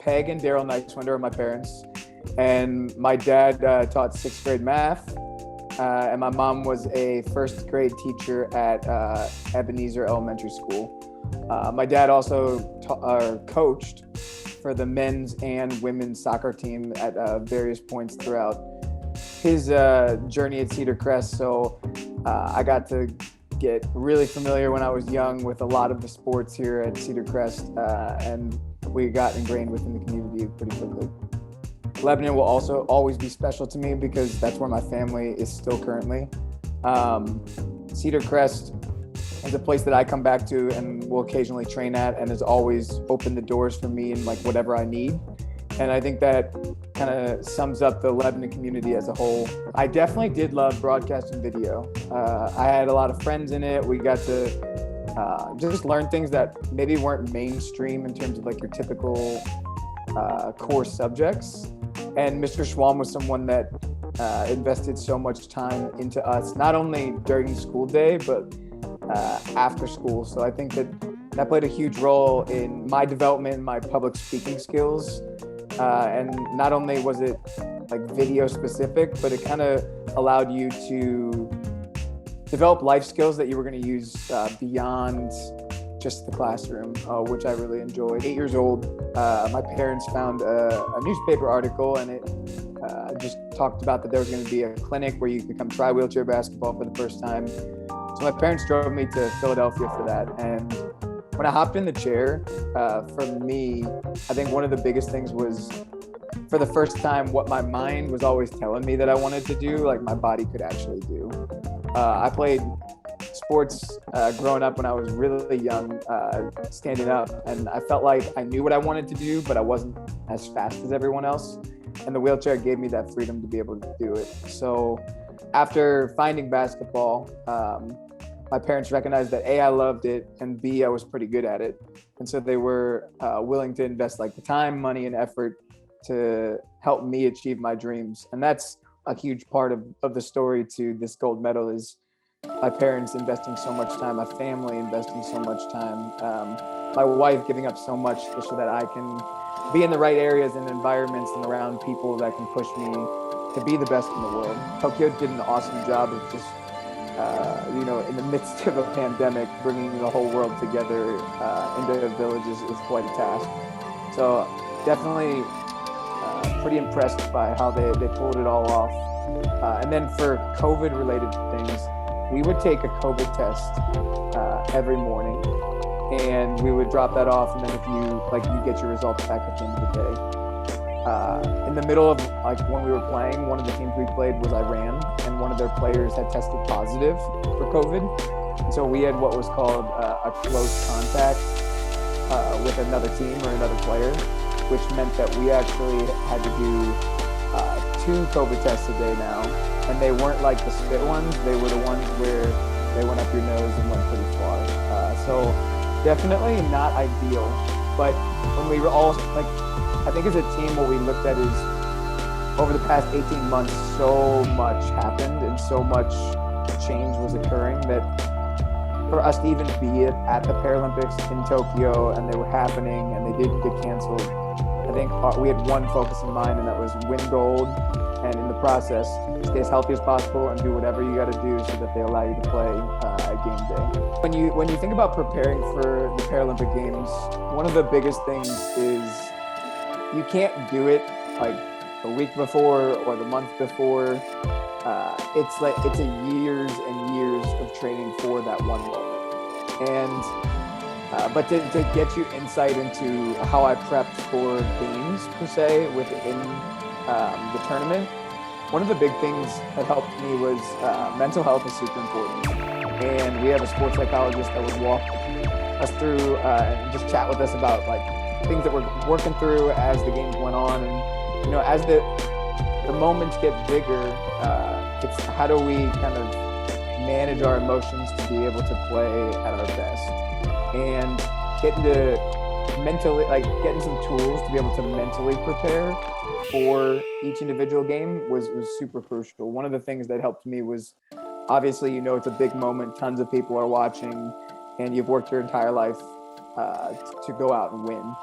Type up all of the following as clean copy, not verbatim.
Peg and Daryl Nieswender are my parents, and my dad taught sixth grade math, and my mom was a first grade teacher at Ebenezer Elementary School. My dad also coached for the men's and women's soccer team at various points throughout his journey at Cedar Crest. So I got to get really familiar when I was young with a lot of the sports here at Cedar Crest, and we got ingrained within the community pretty quickly. Lebanon will also always be special to me because that's where my family is still currently. Cedar Crest is a place that I come back to and will occasionally train at, and has always opened the doors for me and like whatever I need. And I think that kind of sums up the Lebanon community as a whole. I definitely did love broadcast and video. I had a lot of friends in it. We got to just learn things that maybe weren't mainstream in terms of like your typical core subjects. And Mr. Schwalm was someone that invested so much time into us, not only during the school day, but after school. So I think that played a huge role in my development, my public speaking skills. And not only was it like video specific, but it kind of allowed you to develop life skills that you were going to use beyond just the classroom, which I really enjoyed. 8 years old, my parents found a newspaper article, and it just talked about that there was going to be a clinic where you could come try wheelchair basketball for the first time. So my parents drove me to Philadelphia for that. And when I hopped in the chair, for me, I think one of the biggest things was, for the first time, what my mind was always telling me that I wanted to do, like my body could actually do. I played sports growing up when I was really young, standing up, and I felt like I knew what I wanted to do, but I wasn't as fast as everyone else. And the wheelchair gave me that freedom to be able to do it. So after finding basketball, my parents recognized that A, I loved it, and B, I was pretty good at it. And so they were willing to invest like the time, money, and effort to help me achieve my dreams. And that's a huge part of the story to this gold medal, is my parents investing so much time, my family investing so much time, my wife giving up so much just so that I can be in the right areas and environments and around people that can push me to be the best in the world. Tokyo did an awesome job of just, in the midst of a pandemic, bringing the whole world together into a village is quite a task. So definitely pretty impressed by how they pulled it all off. And then for COVID related things, we would take a COVID test every morning, and we would drop that off. And then if you get your results back at the end of the day. In the middle of when we were playing, one of the teams we played was Iran, and one of their players had tested positive for COVID. And so we had what was called a close contact with another team or another player, which meant that we actually had to do 2 COVID tests a day now. And they weren't like the spit ones. They were the ones where they went up your nose and went pretty far. So definitely not ideal. But when we were all I think as a team, what we looked at is over the past 18 months, so much happened and so much change was occurring that for us to even be at the Paralympics in Tokyo, and they were happening and they didn't get canceled, I think we had one focus in mind, and that was win gold, and in the process, stay as healthy as possible and do whatever you got to do so that they allow you to play at game day. When you think about preparing for the Paralympic Games, one of the biggest things is you can't do it like a week before or the month before. It's a years and years of training for that one moment. And but to get you insight into how I prepped for games per se within the tournament, one of the big things that helped me was mental health is super important. And we have a sports psychologist that would walk us through and just chat with us about things that we're working through as the games went on. And as the moments get bigger, it's how do we kind of manage our emotions to be able to play at our best, and getting some tools to be able to mentally prepare for each individual game was super crucial. One of the things that helped me was, obviously, it's a big moment, tons of people are watching, and you've worked your entire life to go out and win.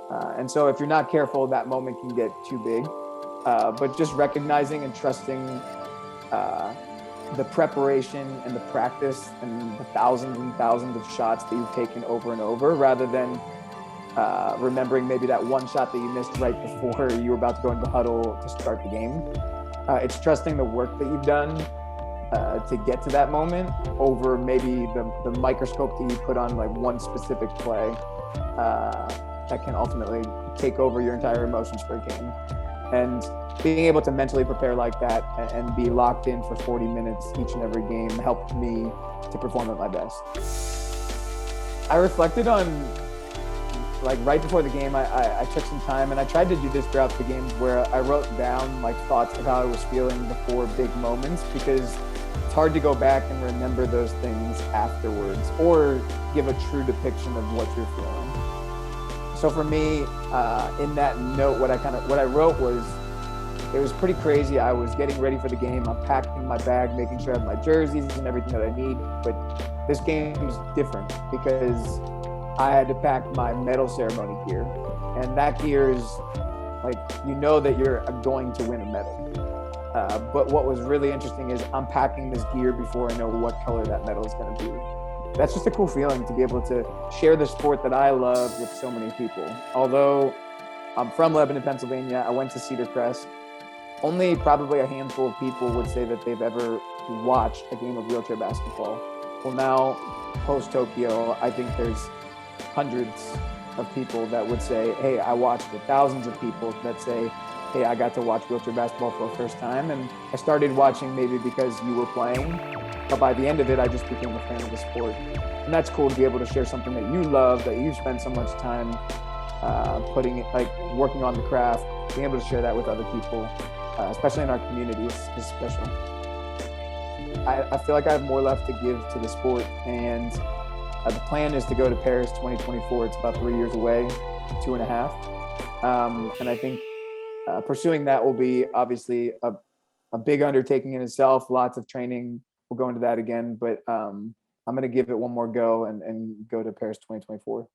And so if you're not careful, that moment can get too big. But just recognizing and trusting uh, the preparation and the practice and the thousands and thousands of shots that you've taken over and over, rather than remembering maybe that one shot that you missed right before you were about to go into the huddle to start the game. It's trusting the work that you've done to get to that moment over maybe the microscope that you put on like one specific play that can ultimately take over your entire emotions for a game. And being able to mentally prepare like that and be locked in for 40 minutes each and every game helped me to perform at my best. I reflected on, like right before the game, I took some time, and I tried to do this throughout the games, where I wrote down like thoughts of how I was feeling before big moments, because it's hard to go back and remember those things afterwards or give a true depiction of what you're feeling. So for me, in that note, what I wrote was, it was pretty crazy. I was getting ready for the game. I'm packing my bag, making sure I have my jerseys and everything that I need. But this game is different because I had to pack my medal ceremony gear. And that gear is like, you know that you're going to win a medal. But what was really interesting is I'm packing this gear before I know what color that medal is going to be. That's just a cool feeling to be able to share the sport that I love with so many people. Although I'm from Lebanon, Pennsylvania, I went to Cedar Crest. Only probably a handful of people would say that they've ever watched a game of wheelchair basketball. Well, now, post-Tokyo, I think there's hundreds of people that would say, hey, I watched it. Thousands of people that say, hey, I got to watch wheelchair basketball for the first time. And I started watching maybe because you were playing. But by the end of it, I just became a fan of the sport. And that's cool to be able to share something that you love, that you spend so much time putting it, like working on the craft, being able to share that with other people, especially in our community, is special. I feel like I have more left to give to the sport, and the plan is to go to Paris 2024. It's about 3 years away, 2.5. And I think pursuing that will be obviously a big undertaking in itself, lots of training. We'll go into that again, but I'm going to give it one more go and go to Paris 2024.